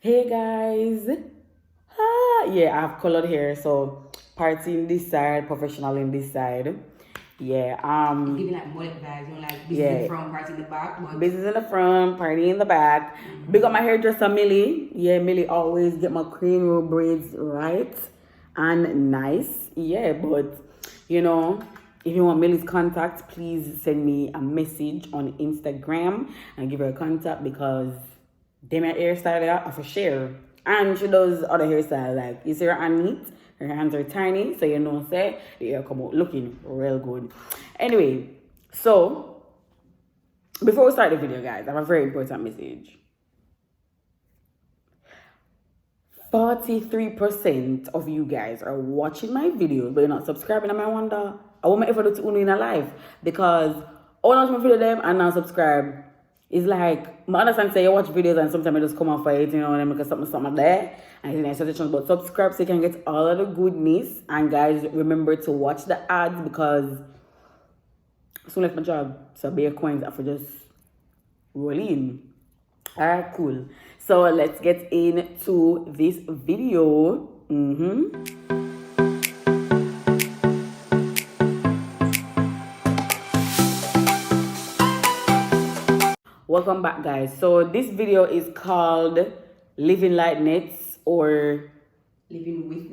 Hey guys. Yeah, I have colored hair, so party in this side, professional in this side. Yeah, It's giving like mullet vibes, like business in yeah. the front, party in the back. But Business in the front, party in the back. Big up my hairdresser Millie. Yeah, Millie always get my cream roll braids right and nice. Yeah, but if you want Millie's contact, please send me a message on Instagram and give her a contact because they my hairstyle are for share. And she does other hairstyle, like you see her hand neat, her hands are tiny, so say the hair come out looking real good. Anyway, so before we start the video, guys, I have a very important message. 43% of you guys are watching my videos, but you're not subscribing. And I wonder, I want my effort to in a life because all of my video them and now subscribe. It's like, I understand say you watch videos and sometimes I just come off for it, and make something there. And it's nice suggestions, but subscribe so you can get all of the goodness. And guys, remember to watch the ads because soon left my job. So bear coins after just roll in. Alright, cool. So let's get into this video. Welcome back, guys. So this video is called Living Like Nets or living with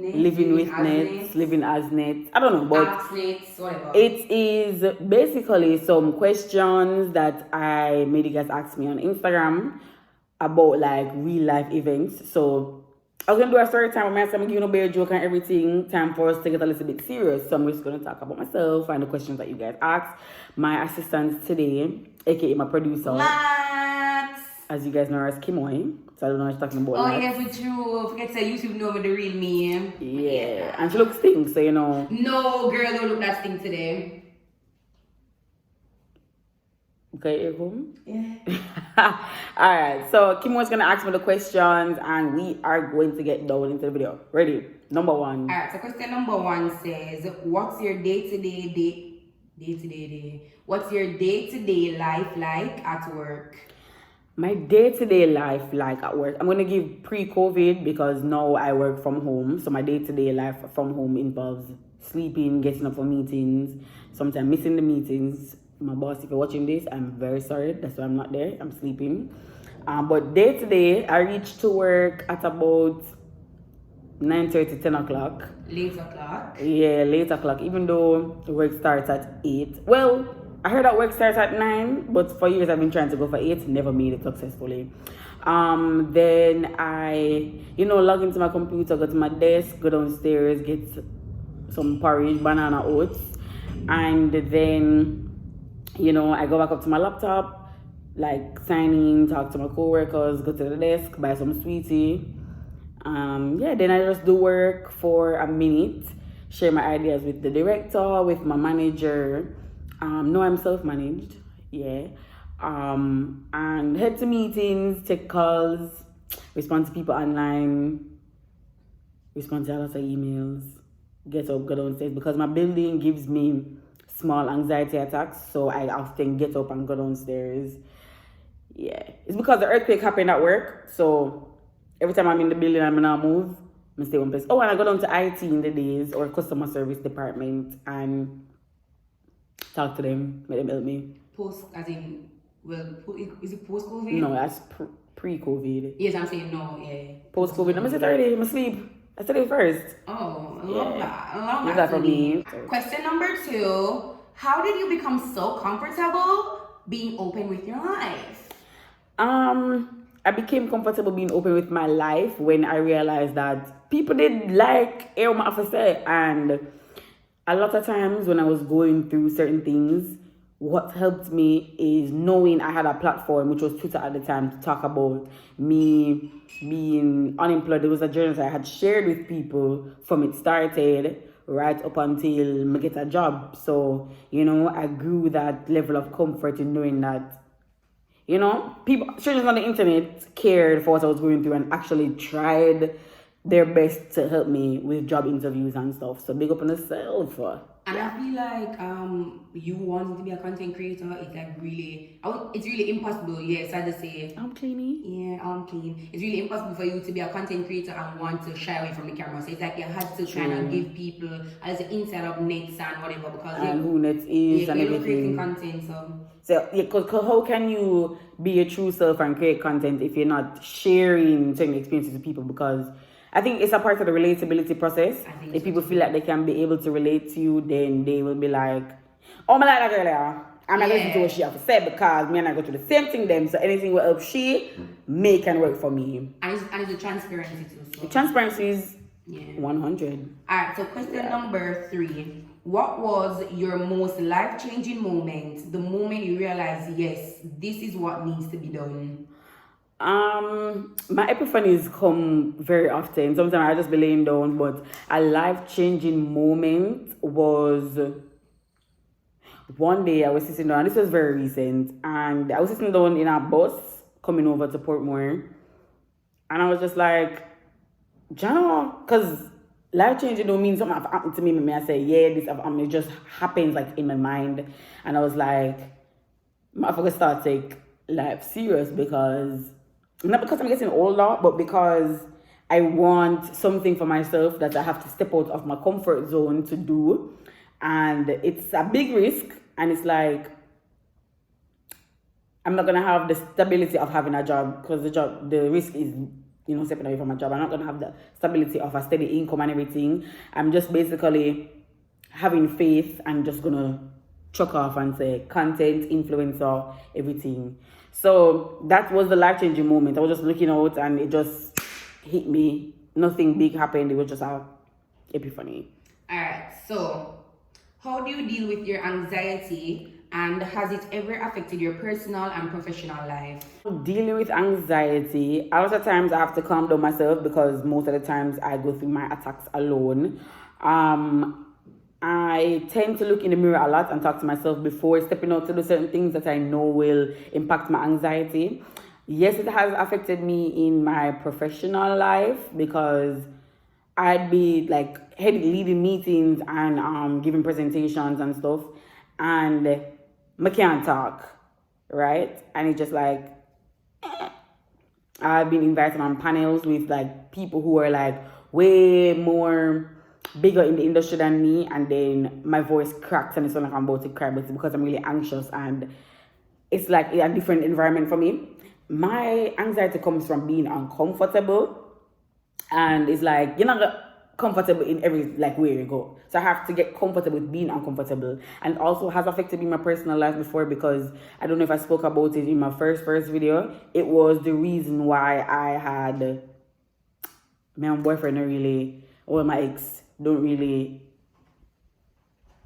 Nets, living as Nets. I don't know, but Nets, whatever. It is basically some questions that I made you guys ask me on Instagram about like real life events. So I was gonna do a story time with myself, I'm giving a bear joke and everything. Time for us to get a little bit serious. So I'm just gonna talk about myself and the questions that you guys asked. My assistant today, aka my producer. Max! As you guys know, is Kimoy. So I don't know what she's talking about. Oh, yeah, for true. Forget to say YouTube know me the real me. Yeah. And she looks stink, so No, girl, don't look that stink today. Okay, you're home? Yeah. Alright, so Kimo's gonna ask me the questions and we are going to get down into the video. Ready? Number one. Alright, so question number one says, what's your day-to-day What's your day-to-day life like at work? My day-to-day life like at work, I'm going to give pre-COVID because now I work from home. So my day-to-day life from home involves sleeping, getting up for meetings, sometimes missing the meetings. My boss, if you're watching this, I'm very sorry. That's why I'm not there. I'm sleeping. But day-to-day, I reach to work at about 9:30, 10 o'clock. Late o'clock? Yeah, late o'clock, even though work starts at 8. Well, I heard that work starts at 9, but for years I've been trying to go for 8, never made it successfully. Then I, log into my computer, go to my desk, go downstairs, get some porridge, banana oats, and then, I go back up to my laptop, like sign in, talk to my coworkers, go to the desk, buy some sweetie. Then I just do work for a minute, share my ideas with the director, with my manager. No, I'm self-managed, yeah. And head to meetings, take calls, respond to people online, respond to a lot of emails, get up, go downstairs, because my building gives me small anxiety attacks, so I often get up and go downstairs. Yeah, it's because the earthquake happened at work, so every time I'm in the building, I'm gonna move, I stay one place. Oh, and I go down to IT in the days or customer service department and talk to them, make them help me. Post, as in, is it post-COVID? No, that's pre-COVID. Yes, I'm saying no, yeah. Post-COVID, I'm sit already, I'm asleep. I said it first. Oh, I love that. I love that for me. Question number 2, how did you become so comfortable being open with your life? I became comfortable being open with my life when I realized that people did like hear what I have to say, and a lot of times when I was going through certain things, what helped me is knowing I had a platform, which was Twitter at the time, to talk about me being unemployed. There was a journey that I had shared with people from it started right up until I get a job. So, I grew that level of comfort in knowing that, people, strangers on the internet cared for what I was going through and actually tried their best to help me with job interviews and stuff. So big up on yourself. And I feel like you wanting to be a content creator is like really, it's really impossible. Yes, I just say I'm cleaning. yeah, I'm clean. It's really impossible for you to be a content creator and want to shy away from the camera. So it's like you had to kind of give people as the inside of Nets and whatever because And who Nets is and you're creating everything. content. So yeah, cause how can you be your true self and create content if you're not sharing certain experiences with people? Because I think it's a part of the relatability process. If people feel like they can be able to relate to you, then they will be like, oh, my like that girl there. I'm not listening to what she have to say because me and I go through the same thing them. So anything will help she make and work for me. And it's the transparency too. So. The transparency is 100. Alright, so question number 3. What was your most life-changing moment? The moment you realized, yes, this is what needs to be done. My epiphanies come very often. Sometimes I just be laying down, but a life-changing moment was one day I was sitting down. This was very recent, and I was sitting down in a bus coming over to Portmore, and I was just like, Jano, because life-changing don't mean something have happened to me. May I say, yeah, this have happened. It just happens like in my mind, and I was like, I forgot to start take life serious because. Not because I'm getting older, but because I want something for myself that I have to step out of my comfort zone to do. And it's a big risk. And it's like, I'm not going to have the stability of having a job because the risk is, stepping away from my job. I'm not going to have the stability of a steady income and everything. I'm just basically having faith and just going to chuck off and say content, influencer, everything. So that was the life-changing moment. I was just looking out and it just hit me. Nothing big happened. It was just a epiphany. Alright, so how do you deal with your anxiety and has it ever affected your personal and professional life? Dealing with anxiety, a lot of times I have to calm down myself because most of the times I go through my attacks alone. I tend to look in the mirror a lot and talk to myself before stepping out to do certain things that I know will impact my anxiety. Yes, it has affected me in my professional life because I'd be like leading meetings and giving presentations and stuff, and I can't talk, right? And it's just like I've been invited on panels with like people who are like way more bigger in the industry than me, and then my voice cracks and it's not like I'm about to cry, but it's because I'm really anxious and it's like a different environment for me. My anxiety comes from being uncomfortable, and it's like you're not comfortable in every like where you go. So I have to get comfortable with being uncomfortable, and also has affected me in my personal life before because I don't know if I spoke about it in my first video. It was the reason why I had my boyfriend my ex don't really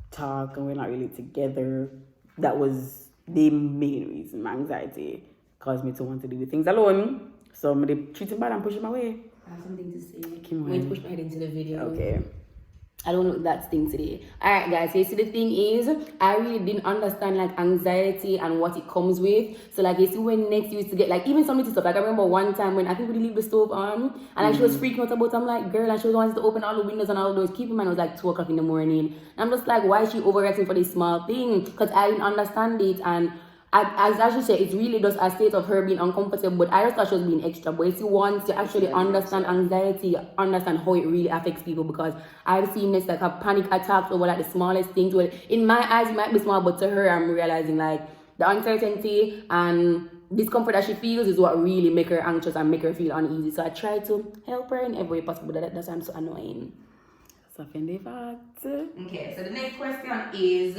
talk and we're not really together. That was the main reason my anxiety caused me to want to do things alone. So I'm gonna treat him bad and push him away. I have something to say. Come on. I'm going to push my head into the video. Okay. I don't know that thing today. Alright guys, so you see the thing is, I really didn't understand like anxiety and what it comes with. So like you see when next you used to get like even some little stuff. Like I remember one time when I think we leave the stove on and like she was freaking out about I'm like girl, and she was wanting to open all the windows and all the doors. Keep in mind it was like 2 o'clock in the morning. And I'm just like, why is she overreacting for this small thing? Because I didn't understand it, and as you say, it's really just a state of her being uncomfortable, but I just thought she was being extra. But you want to actually understand anxiety, understand how it really affects people, because I've seen this like have panic attacks over like the smallest things. Well, in my eyes, it might be small, but to her, I'm realizing like the uncertainty and discomfort that she feels is what really make her anxious and make her feel uneasy. So I try to help her in every way possible. That's why I'm so annoying. Okay, so the next question is...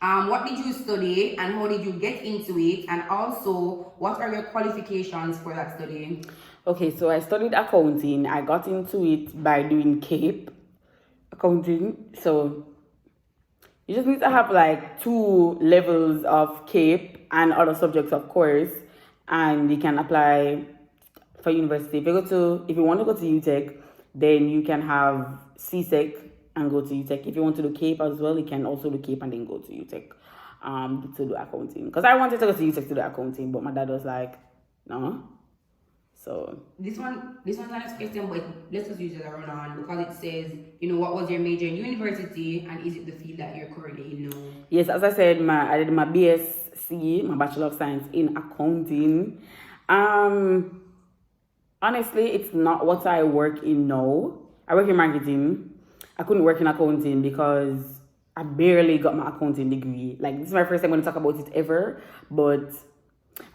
what did you study and how did you get into it, and also what are your qualifications for that study? Okay, so I studied accounting. I got into it by doing CAPE accounting. So you just need to have like 2 levels of CAPE and other subjects, of course, and you can apply for university. If you want to go to UTech, then you can have CSEC and go to UTech. If you want to do CAPE as well, you can also do CAPE and then go to UTech to do accounting. Because I wanted to go to UTech to do accounting, but my dad was like, no. So This one's the next question, but let's just use it as a run on because it says, what was your major in university and is it the field that you're currently in now? yes, as I said, I did my BSc, my Bachelor of Science in Accounting. Honestly, it's not what I work in now. I work in marketing. I couldn't work in accounting because I barely got my accounting degree. Like, this is my first time going to talk about it ever, but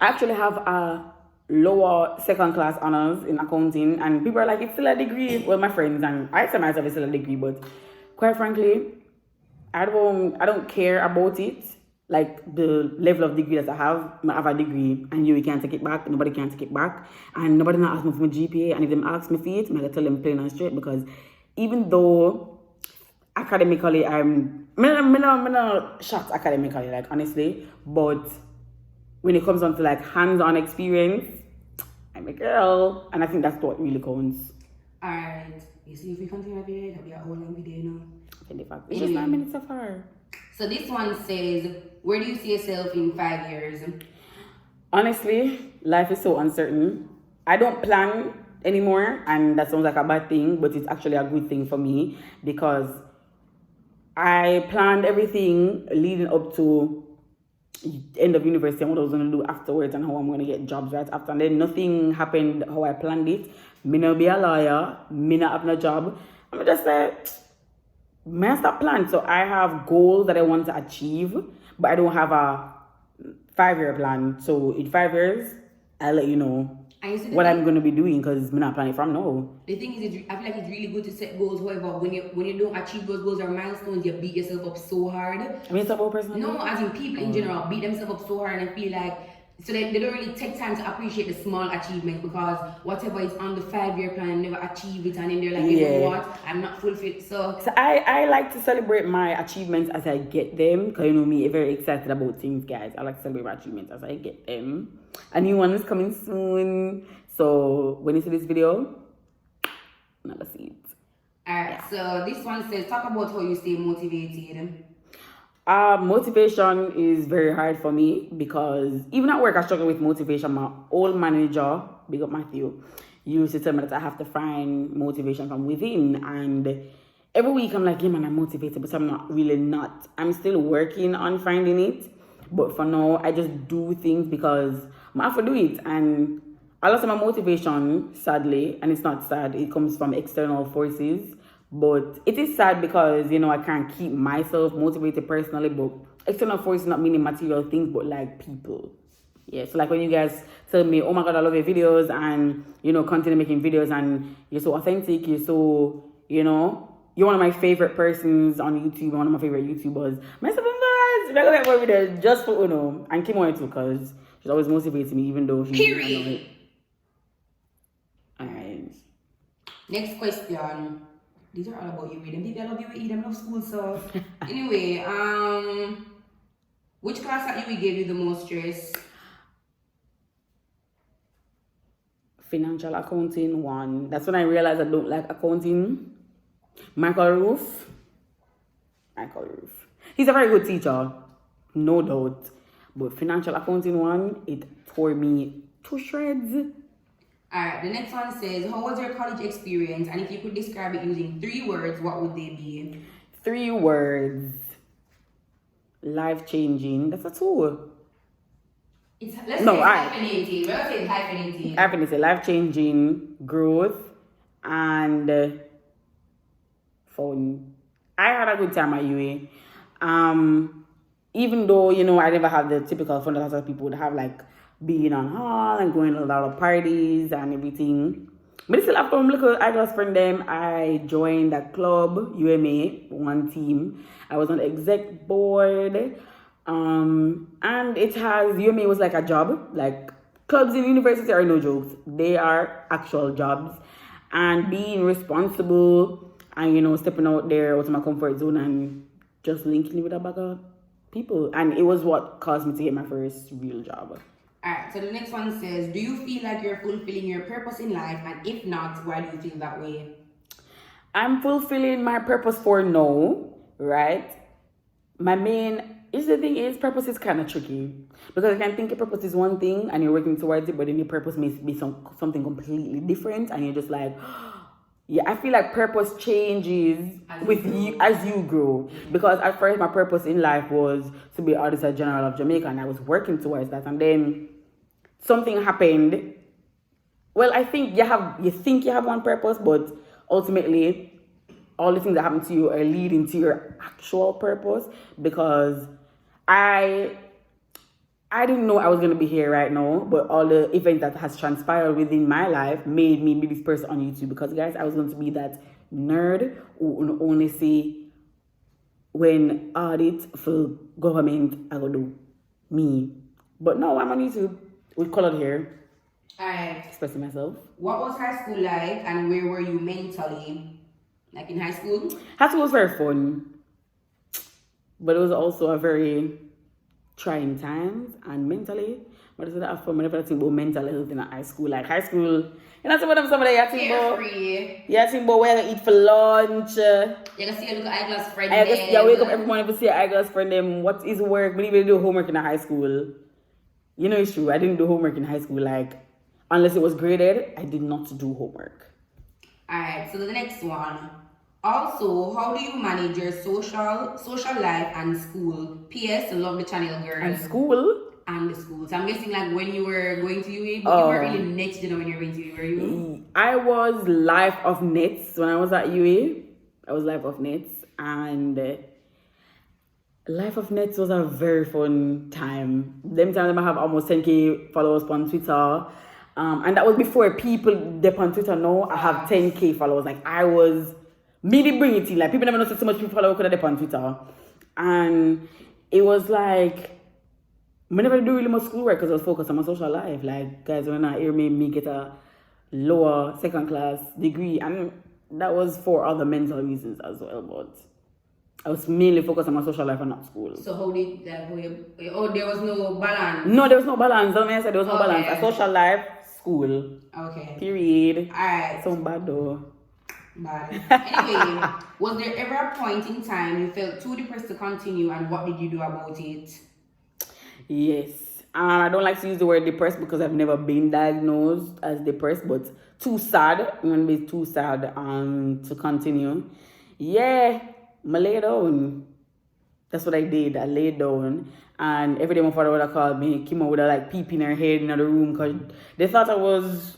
I actually have a lower second class honors in accounting, and people are like, it's still a degree. Well, my friends and I say myself it's still a degree, but quite frankly, I don't care about it. Like, the level of degree that I have a degree, and you can't take it back, nobody can take it back, and nobody not ask me for my GPA, and if them ask me for it, I'm gonna tell them plain and straight, because even though academically I'm not shocked academically, like, honestly, but when it comes down to like hands-on experience, I'm a girl, and I think that's what really counts. Alright, you see, if we continue our video, it'll be a whole long video now. It's just 9 minutes so far. So this one says, where do you see yourself in 5 years? Honestly, life is so uncertain. I don't plan anymore, and that sounds like a bad thing, but it's actually a good thing for me because I planned everything leading up to end of university and what I was going to do afterwards and how I'm going to get jobs right after. And then nothing happened how I planned it. Me not be a lawyer. Me not have no job. I'm just like, man, stop plan. So I have goals that I want to achieve, but I don't have a 5-year plan. So in 5 years, I'll let you know what I'm going to be doing because I'm not planning from now. The thing is, I feel like it's really good to set goals. However, when you don't achieve those goals or milestones, you beat yourself up so hard. I mean, it's about personally? No, as in people in general beat themselves up so hard and feel like, so they don't really take time to appreciate the small achievements because whatever is on the 5-year plan, never achieve it, and then they're like, you know what, I'm not fulfilled. So I like to celebrate my achievements as I get them, because you know me, very excited about things, guys. I like to celebrate my achievements as I get them. A new one is coming soon, so when you see this video, never see it. Alright, so this one says, talk about how you stay motivated. Motivation is very hard for me because even at work I struggle with motivation. My old manager, big up Matthew, used to tell me that I have to find motivation from within, and every week I'm like, yeah man, I'm motivated, but I'm not. I'm still working on finding it, but for now I just do things because I have to do it, and I lost my motivation, sadly, and it's not sad, it comes from external forces. But it is sad because, I can't keep myself motivated personally, but external forces not meaning material things, but like people. Yeah, so like when you guys tell me, oh my God, I love your videos and, continue making videos and you're so authentic, you're so, you're one of my favorite persons on YouTube, one of my favorite YouTubers. Myself and guys, we're going to make more videos just for Uno and Kim too, because she's always motivating me even though she's Period. Alright. Next question. These are all about you, them people love you, eat them love school, so anyway, which class at UE gave you the most stress? Financial accounting 1. That's when I realized I don't like accounting. Michael Roof. He's a very good teacher, no doubt. But financial accounting 1, it tore me to shreds. Alright, the next one says, how was your college experience? And if you could describe it using 3 words, what would they be? 3 words. Life-changing. That's a 2. Hyphenated. We're saying hyphenated. Hyphenated. Life-changing, growth, and fun. I had a good time at UA. Even though, I never had the typical fun that lots of people would have, like being on hall and going to a lot of parties and everything. But still, after I'm little eyeglass friend them, I joined a club, UMA, one team. I was on the exec board. And it has, UMA was like a job. Like, clubs in university are no jokes. They are actual jobs. And being responsible and, stepping out there out of my comfort zone and just linking with a bag of people. And it was what caused me to get my first real job. Alright, so the next one says, do you feel like you're fulfilling your purpose in life? And if not, why do you feel that way? I'm fulfilling my purpose for now, right? My main the thing is, purpose is kind of tricky because I can think your purpose is one thing and you're working towards it, but then your purpose may be something completely different, and you're just like, yeah. I feel like purpose changes with you as you grow. Because at first, my purpose in life was to be Auditor General of Jamaica, and I was working towards that, and then something happened. Well, I think you think you have one purpose, but ultimately all the things that happen to you are leading to your actual purpose. Because I didn't know I was gonna be here right now, but all the events that has transpired within my life made me be this person on YouTube. Because guys, I was going to be that nerd who would only see when audit for government I go do me. But no, I'm on YouTube with colored hair. Alright. Expressing myself. What was high school like, and where were you mentally? Like in high school? High school was very fun, but it was also a very trying times and mentally. But it's not fun whenever I think about mental health in high school. Like high school, you know, some of them you think about. You think about where you eat for lunch. You can see a little eyeglass friend. You wake up every morning to see your eyeglass friend them. What is work? We didn't do homework in high school. You know it's true. I didn't do homework in high school. Like, unless it was graded, I did not do homework. Alright, so the next one. Also, how do you manage your social life and school? P.S. Love the channel, girl. And school? And the school. So I'm guessing like when you were going to UA, but you weren't really next, you know, when you were going to UA, were you? I was life of Nets when I was at UA. I was life of Nets, and life of Nets was a very fun time. Them time I have almost 10k followers on Twitter. And that was before people dip on Twitter. Now I have 10k followers. Like I was did bring it in. Like people never know so much people follow could have dip on Twitter. And it was like I never do really much schoolwork because I was focused on my social life. Like guys, when I hear me get a lower second class degree, and that was for other mental reasons as well. But I was mainly focused on my social life and not school. So how did that go? Oh, there was no balance? No, there was no balance. Don't I say there was no balance. A social life, school. Okay. Period. Alright. So bad though. Bad. Anyway, was there ever a point in time you felt too depressed to continue, and what did you do about it? Yes. I don't like to use the word depressed because I've never been diagnosed as depressed, but too sad. I'm gonna be too sad to continue. Yeah, I laid down. That's what I did. I laid down, and every day my father would have called me. Kima would have like peeping her head in the room because they thought I was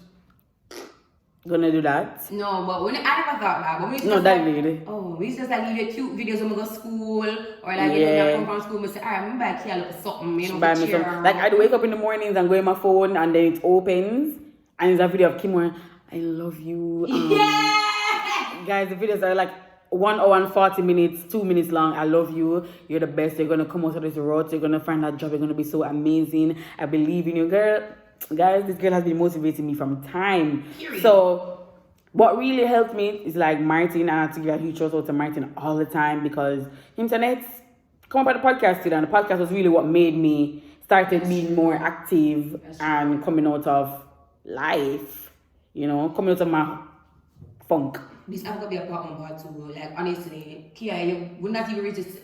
gonna do that. No, but I never thought that. But we no, that did. Oh, we used to just like leave you cute videos when we go to school, or like you know, come from school and say, alright, I'm back here look for something, you know, buy me some. Like I'd wake up in the mornings and go in my phone, and then it opens, and it's a video of Kim going, I love you. Yeah! Guys, the videos are like 1 hour and 40 minutes, 2 minutes long. I love you. You're the best. You're gonna come out of this road. You're gonna find that job. You're gonna be so amazing. I believe in you, girl. Guys, this girl has been motivating me from time. Period. So what really helped me is like Martin. I have to give a huge shout out to Martin all the time because internet come up at the podcast today, and the podcast was really what made me started being more active and coming out of life, you know, coming out of my funk. This has to be a part on part too. Like honestly, Kia, you would not even reach this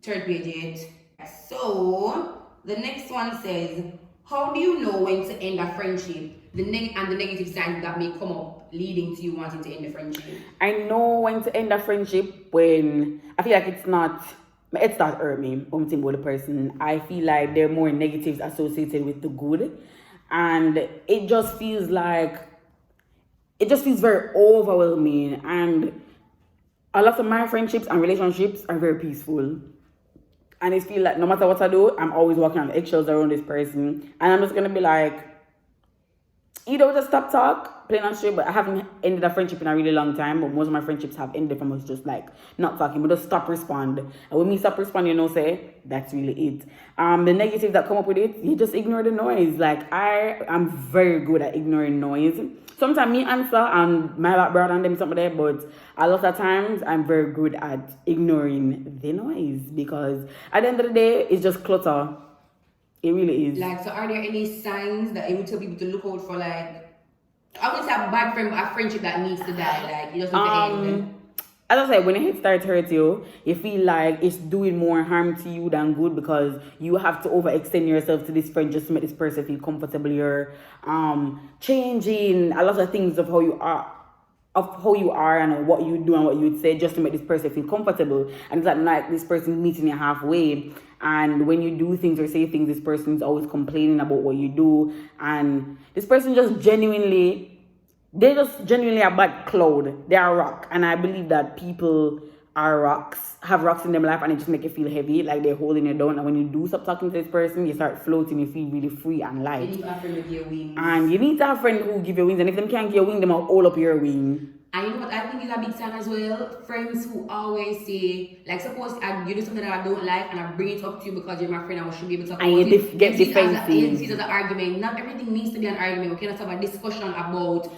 third page yet. So the next one says, how do you know when to end a friendship? The negative signs that may come up leading to you wanting to end the friendship. I know when to end a friendship when I feel like it's not hurt me. I'm thinking about the person. I feel like there are more negatives associated with the good, and it just feels very overwhelming. And a lot of my friendships and relationships are very peaceful. And it feels like no matter what I do, I'm always walking on eggshells around this person. And I'm just going to be like, either just stop talk, plain and straight. But I haven't ended a friendship in a really long time. But most of my friendships have ended from us just like not talking. But just stop respond. And when me stop respond, say, that's really it. The negatives that come up with it, you just ignore the noise. Like I'm very good at ignoring noise. Sometimes me answer and my brother and them something there, but a lot of times I'm very good at ignoring the noise because at the end of the day, it's just clutter. It really is. Like, so are there any signs that you would tell people to look out for? Like, I wouldn't say a bad friend, but a friendship that needs to die. Like, you just need to end. as I said, when it starts to hurt you, you feel like it's doing more harm to you than good because you have to overextend yourself to this friend just to make this person feel comfortable. You're changing a lot of things of how you are and what you do and what you would say just to make this person feel comfortable. And it's like this person meeting you halfway. And when you do things or say things, this person is always complaining about what you do. And this person they're just genuinely a bad cloud. They are rock. And I believe that people are rocks, have rocks in their life, and it just make you feel heavy, like they're holding you down. And when you do stop talking to this person, you start floating, you feel really free and light. You need to have friends with your wings. And you need to have friends who give you wings. And if them can't give you wings, them will all up your wing. And you know what I think is a big sign as well? Friends who always say, like, suppose you do something that I don't like and I bring it up to you because you're my friend and we should be able to talk about and it. get defensive. You see it as an argument. Not everything needs to be an argument. We cannot have a discussion about.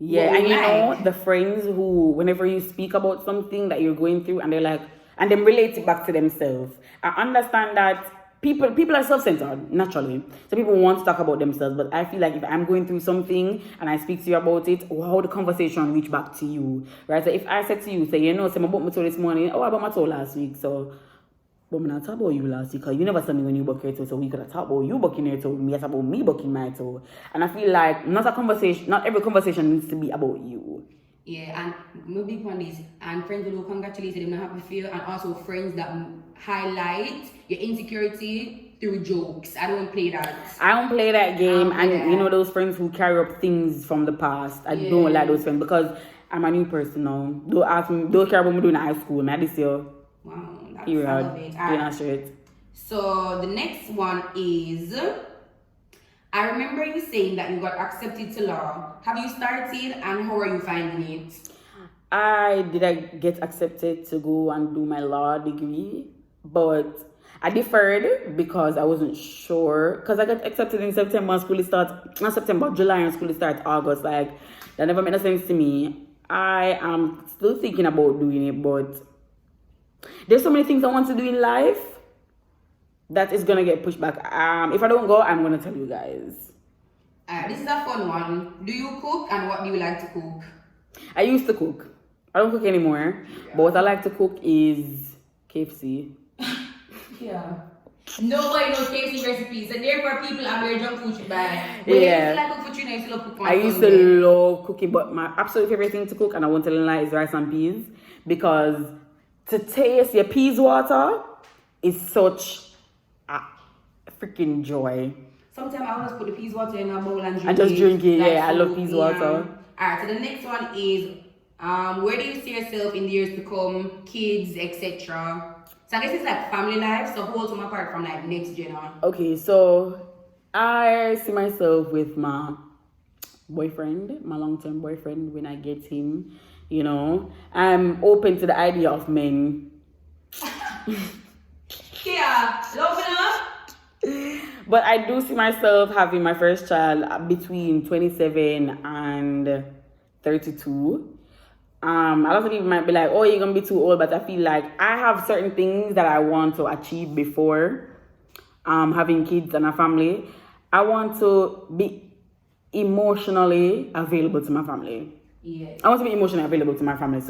Yeah, and you know, the friends who, whenever you speak about something that you're going through and they're like, and then relate it back to themselves. I understand that people are self-centered, naturally. So people want to talk about themselves, but I feel like if I'm going through something and I speak to you about it, how the conversation reach back to you, right? So if I said to you, say, you know, say, I bought my toe this morning, oh, I bought my toe last week, so, but I'm not talking about you last week, because you never saw me when you buck your toe, so we could have talked about you bucking your toe, me talk about me bucking my toe. And I feel like not every conversation needs to be about you. Yeah, and no big one is, and friends will congratulate you, they're not happy for you, and also friends that highlight your insecurity through jokes. I don't play that. I don't play that game, and you know those friends who carry up things from the past. I don't like those friends because I'm a new person now. Don't ask me, don't care about me doing in high school, man. This year. Wow, that's period. Right. Straight. So the next one is, I remember you saying that you got accepted to law. Have you started and how are you finding it? I get accepted to go and do my law degree, but I deferred because I wasn't sure. Because I got accepted in September, school starts, not September, July, and school starts August. Like, that never made no sense to me. I am still thinking about doing it, but there's so many things I want to do in life that is gonna get pushed back. If I don't go, I'm gonna tell you guys. This is a fun one. Do you cook and what do you like to cook? I used to cook. I don't cook anymore. Yeah. But what I like to cook is KFC. Yeah. Nobody knows KFC recipes, and therefore people are very junk food to buy. I used to love cooking, but my absolute favorite thing to cook, and I won't tell you lie, is rice and peas, because to taste your peas water is such a freaking joy. Sometimes I always put the peas water in a bowl and drink it. And just drink it, like, yeah. I love peas water. Alright, so the next one is, where do you see yourself in the years to come, kids, etc.? So I guess it's like family life, so hold them apart from like next gen on. Okay, so I see myself with my boyfriend, my long-term boyfriend, when I get him, you know. I'm open to the idea of men. Yeah, love enough. But I do see myself having my first child between 27 and 32. A lot of people might be like, oh, you're gonna be too old, but I feel like I have certain things that I want to achieve before having kids and a family. I want to be emotionally available to my family. Yes. I want to be emotionally available to my family,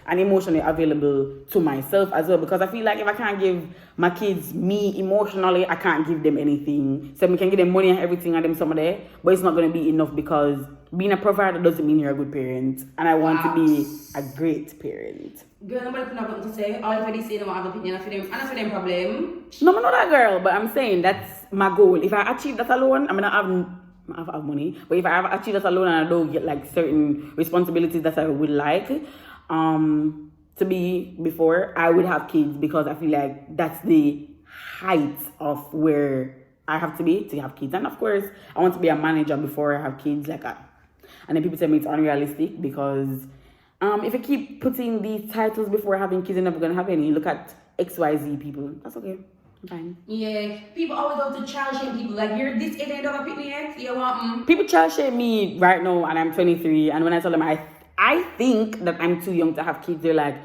and emotionally available to myself as well, because I feel like if I can't give my kids me emotionally, I can't give them anything. So we can give them money and everything and them someday, but it's not going to be enough, because being a provider doesn't mean you're a good parent, and I want to be a great parent. Girl, nobody could have nothing to say. All if they say they don't have an opinion, and that's for them problem. No, I'm not that girl, but I'm saying that's my goal. If I achieve that alone, I'm gonna have money, but if I have achieved that alone and I don't get like certain responsibilities that I would like to be before, I would have kids, because I feel like that's the height of where I have to be to have kids. And of course, I want to be a manager before I have kids, and then people tell me it's unrealistic, because if I keep putting these titles before having kids, you're never gonna have any. Look at XYZ people. That's okay. Fine. Yeah, people always go to child shame people. Like, you're this age and you don't have a pick me yet? You want People child shame me right now, and I'm 23. And when I tell them I think that I'm too young to have kids, they're like,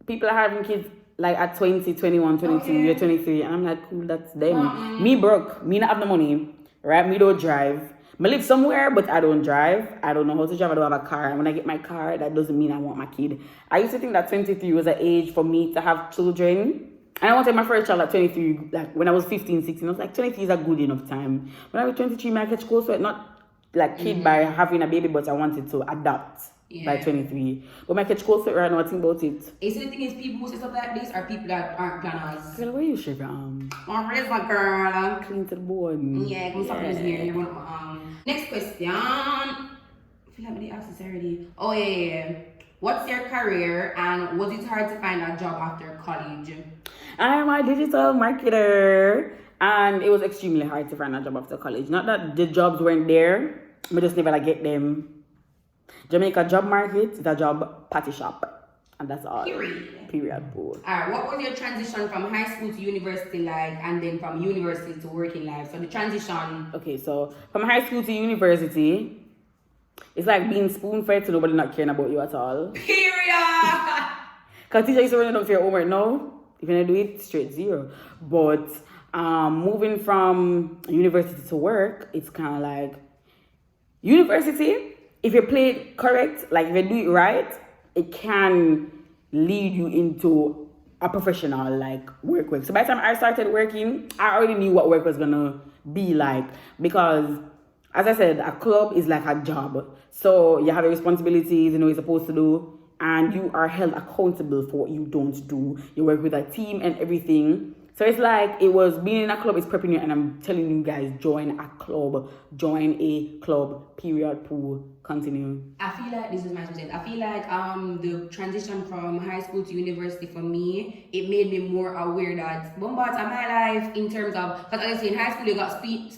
people are having kids like at 20, 21, 22. Okay. You're 23. And I'm like, cool, that's them. Me broke. Me not have the money. Right? Me don't drive. I live somewhere, but I don't drive. I don't know how to drive. I don't have a car. And when I get my car, that doesn't mean I want my kid. I used to think that 23 was an age for me to have children. And I wanted my first child at 23, like when I was 15, 16. I was like, 23 is a good enough time. When I was 23, I catch close to it, not like kid by having a baby, but I wanted to adopt by 23. But I catch close to it right now, I think about it. Is the thing is people who say stuff like this are people that aren't planners. Girl, where you shave your arm? Where's my girl? Clean to the bone. Yeah, come stop this here. You're one of my Next question. I feel like they asked this already. Oh yeah. What's your career and was it hard to find a job after college? I am a digital marketer, and it was extremely hard to find a job after college. Not that the jobs weren't there, but just never like get them. Jamaica job market is a job party shop, and that's all. Period. Alright, what was your transition from high school to university like, and then from university to working life? So the transition. Okay, so from high school to university, it's like being spoon-fed to nobody not caring about you at all. Period. Because teacher used to run it up for your homework. No, if you don't do it, straight zero. But moving from university to work, it's kind of like university. If you play it correct, like if you do it right, it can lead you into a professional like work. So by the time I started working, I already knew what work was gonna be like, because as I said, a club is like a job. So you have your responsibilities, you know what you're supposed to do, and you are held accountable for what you don't do. You work with a team and everything. So it's like it was being in a club is prepping you, and I'm telling you guys, join a club, period, pool, continue. I feel like this is my percent. I feel like the transition from high school to university for me, it made me more aware that one part of my life in terms of, because obviously in high school you got spoon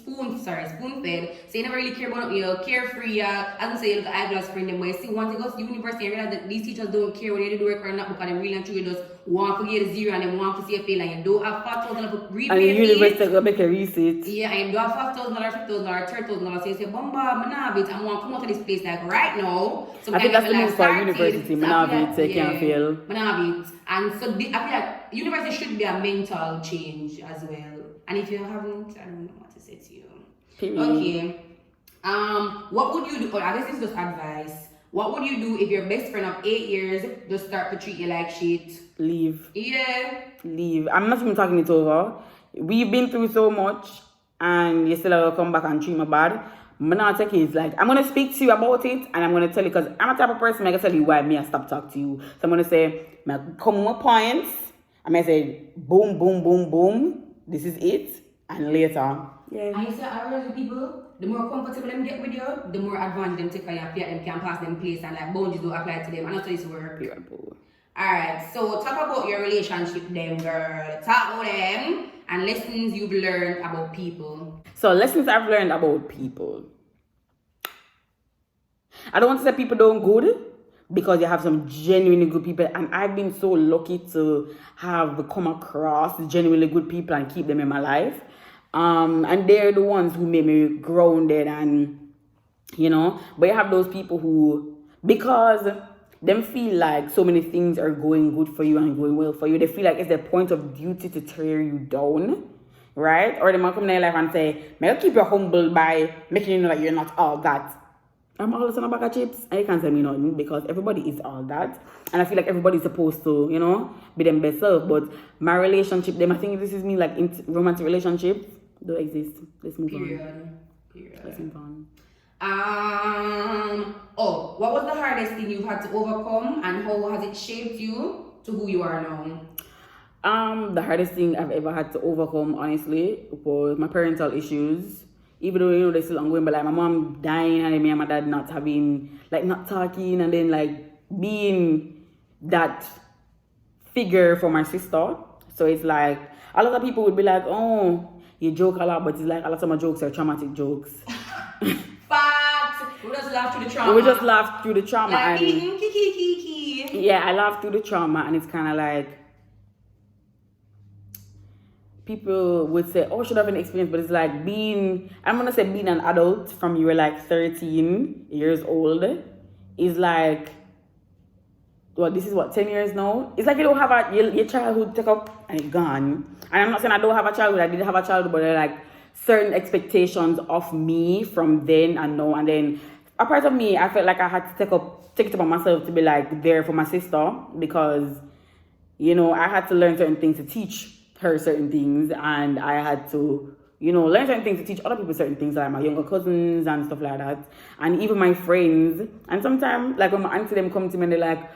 fed, so you never really care about you, carefree, as I say, you look at eyeglass friend them, but you see once you go to university and realize that these teachers don't care whether you do work or not, because they really and truly just want to get a zero and they want to see a fail, and you don't have $5,000 of repay. And the university go make a receipt. Yeah, and you do have $5,000, $5,000, $30,000, so you say, Bamba, I'm not it, I want to come out of this place like right now. So I think that's the move for university. Manavit, can't fail. Manavit. And so I feel like university should be a mental change as well. And if you haven't, I don't know what to say to you. Period. Okay. What would you do? Oh, I guess this is just advice. What would you do if your best friend of 8 years just start to treat you like shit? Leave. Yeah. Leave. I'm not even talking it over. We've been through so much, and you still have to come back and treat me bad. I'm not take it. Like, I'm gonna speak to you about it, and I'm gonna tell you, because I'm a type of person, I'm gonna tell you why me I stop talking to you. So I'm gonna say, come with points. I'm gonna say, boom, boom, boom, boom. This is it, and later. Yeah. And you say, I realize with people, the more comfortable them get with you, the more advantage them take for you, them can pass them place, and like boundaries don't apply to them. And that's how this work. Alright, so talk about your relationship them, girl. Talk about them and lessons you've learned about people. So lessons I've learned about people. I don't want to say people don't good, because you have some genuinely good people, and I've been so lucky to have come across genuinely good people and keep them in my life. And they're the ones who made me grounded, and you know, but you have those people who, because them feel like so many things are going good for you and going well for you, they feel like it's their point of duty to tear you down, right? Or they might come in their life and say, may I keep you humble by making you know that you're not all that. I'm all of a bag of chips, and you can't tell me nothing, because everybody is all that. And I feel like everybody's supposed to, you know, be them best self. But my relationship, them, I think this is me, like romantic relationships don't exist. Let's move on. Let's move on. What was the hardest thing you've had to overcome, and how has it shaped you to who you are now? The hardest thing I've ever had to overcome, honestly, was my parental issues. Even though, you know, they're still ongoing, but like my mom dying, and then me and my dad not having, like, not talking, and then like being that figure for my sister. So it's like a lot of people would be like, oh, you joke a lot, but it's like a lot of my jokes are traumatic jokes. Facts. We just laugh through the trauma. We just laugh through the trauma. Like, and, yeah, I laugh through the trauma, and it's kind of like, people would say, oh, should have an experience, but it's like being, I'm going to say being an adult from you were like 13 years old is like, well, this is what, 10 years now? It's like you don't have your childhood take up and it's gone. And I'm not saying I don't have a childhood, I did have a childhood, but they're like certain expectations of me from then and now. And then a part of me, I felt like I had to take it upon myself to be like there for my sister, because, you know, I had to learn certain things to teach her certain things, and I had to, you know, learn certain things to teach other people certain things, like my younger cousins and stuff like that, and even my friends. And sometimes, like when my auntie them come to me and they're like,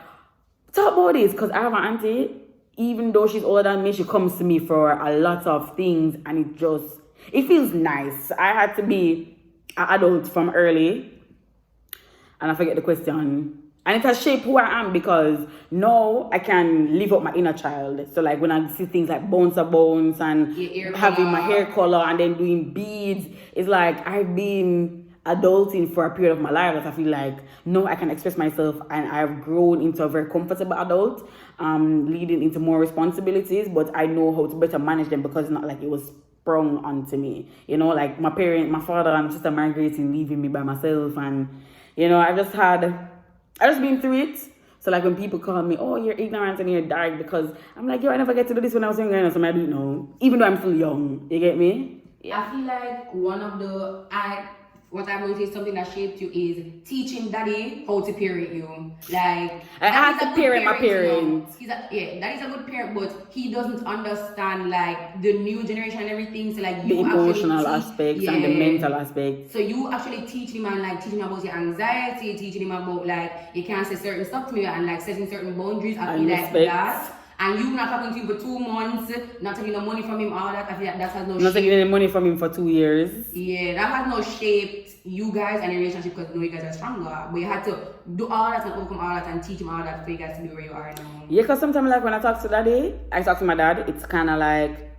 talk about this, because I have an auntie, even though she's older than me, she comes to me for a lot of things, and it feels nice. I had to be an adult from early, and I forget the question. And it has shaped who I am, because now I can live up my inner child. So like when I see things like bones and having my hair color and then doing beads, it's like I've been adulting for a period of my life that I feel like no, I can express myself, and I've grown into a very comfortable adult, leading into more responsibilities, but I know how to better manage them, because it's not like it was sprung onto me. You know, like my father and sister Margaret leaving me by myself, and you know, I've just been through it. So like when people call me, oh, you're ignorant and you're dark, because I'm like, yo, I never get to do this when I was younger, so I don't know, even though I'm still young. You get me? Yeah. I feel like one of what I've noticed, something that shaped you is teaching daddy how to parent you. Like, I have to parent my parents. That is a good parent, but he doesn't understand like the new generation and everything. So like the emotional aspects and the mental aspects. So you actually teach him, and like teaching him about your anxiety, teaching him about like you can't say certain stuff to me, and like setting certain boundaries. I feel like that. And you not talking to him for 2 months, not taking no money from him, all that. I feel like that has no not taking any money from him for 2 years. Yeah, that has no shaped you guys and your relationship, because you guys are stronger. But you had to do all that and overcome all that and teach him all that for you guys to be where you are now. Yeah, because sometimes like when I talk to I talk to my dad, it's kind of like,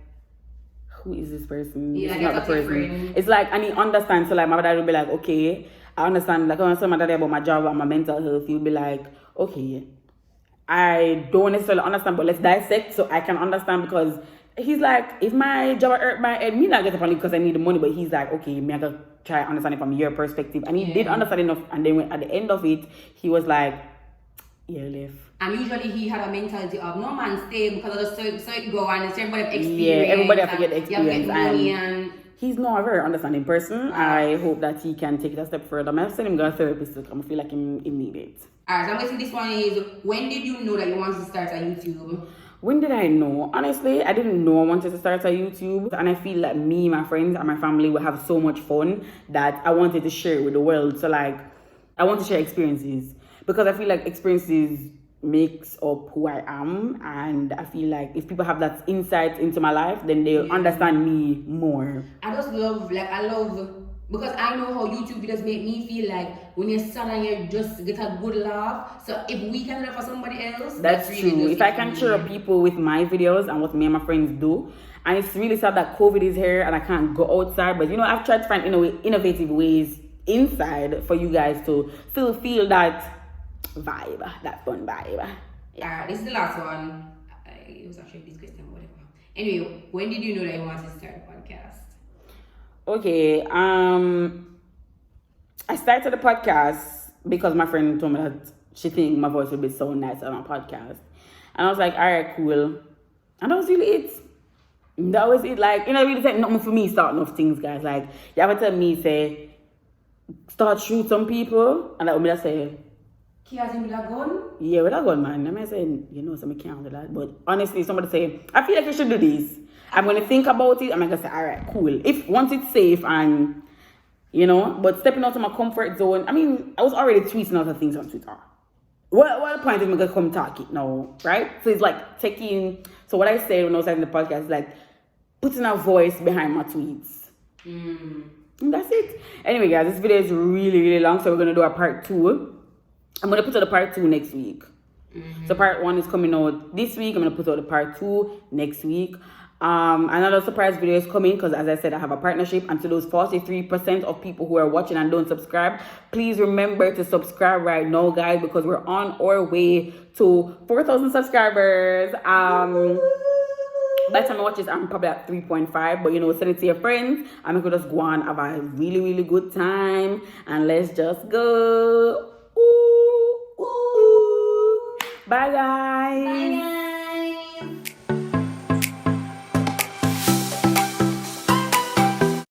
who is this person? Yeah, it's not the person. It's like, and he understands. So like my dad will be like, okay, I understand. Like when I tell my dad about my job and my mental health, he'll be like, okay, I don't necessarily understand, but let's dissect so I can understand, because he's like, if my job hurt my head, me not get up on it because I need the money, but he's like, okay, me I gotta try to understand it from your perspective. And he did understand enough, and then at the end of it, he was like, yeah, live. And usually he had a mentality of no man stay because of the so it go, and it's everybody have experience. Yeah, everybody have to get the experience. You have to get money, and he's not a very understanding person. I hope that he can take it a step further. I'm sending him to a therapist. I feel like he need it. Alright, so I'm guessing this one is, when did you know that you wanted to start a YouTube? When did I know? Honestly, I didn't know I wanted to start a YouTube. And I feel like me, my friends, and my family will have so much fun that I wanted to share it with the world. So like, I want to share experiences, because I feel like experiences makes up who I am. And I feel like if people have that insight into my life, then they'll understand me more. I love, because I know how YouTube videos make me feel like when you're sad and you just get a good laugh. So if we can laugh for somebody else, that's really true. If I can cheer up people with my videos and what me and my friends do, and it's really sad that COVID is here and I can't go outside, but you know, I've tried to find innovative ways inside for you guys to still feel that vibe, that fun vibe. Yeah, this is the last one. It was actually this question, whatever. Anyway, when did you know that you wanted to start a podcast? Okay, I started the podcast because my friend told me that she think my voice would be so nice on a podcast. And I was like, all right, cool. And that was really it. That was it. Like, you know, really said nothing for me starting off things, guys. Like, you ever tell me, say, start shoot some people? And that would be just say, with a gun? Yeah, with a gun, man. I say, you know, so I can't do that. But honestly, somebody say, I feel like you should do this. I'm going to think about it. I'm going to say, all right, cool. If once it's safe and, you know, but stepping out of my comfort zone. I mean, I was already tweeting other things on Twitter. What point is I'm going to come talk it now, right? So it's like taking, so what I said when I was having the podcast is like putting a voice behind my tweets. And that's it. Anyway, guys, this video is really, really long. So we're going to do a part 2. I'm going to put out the part 2 next week. So part 1 is coming out this week. I'm going to put out the part 2 next week. Another surprise video is coming because, as I said, I have a partnership. And to those 43% of people who are watching and don't subscribe, please remember to subscribe right now, guys, because we're on our way to 4,000 subscribers. By the time I watch this, I'm probably at 3.5. But, you know, send it to your friends. And we could just go on, have a really, really good time. And let's just go. Bye, guys. Bye, guys.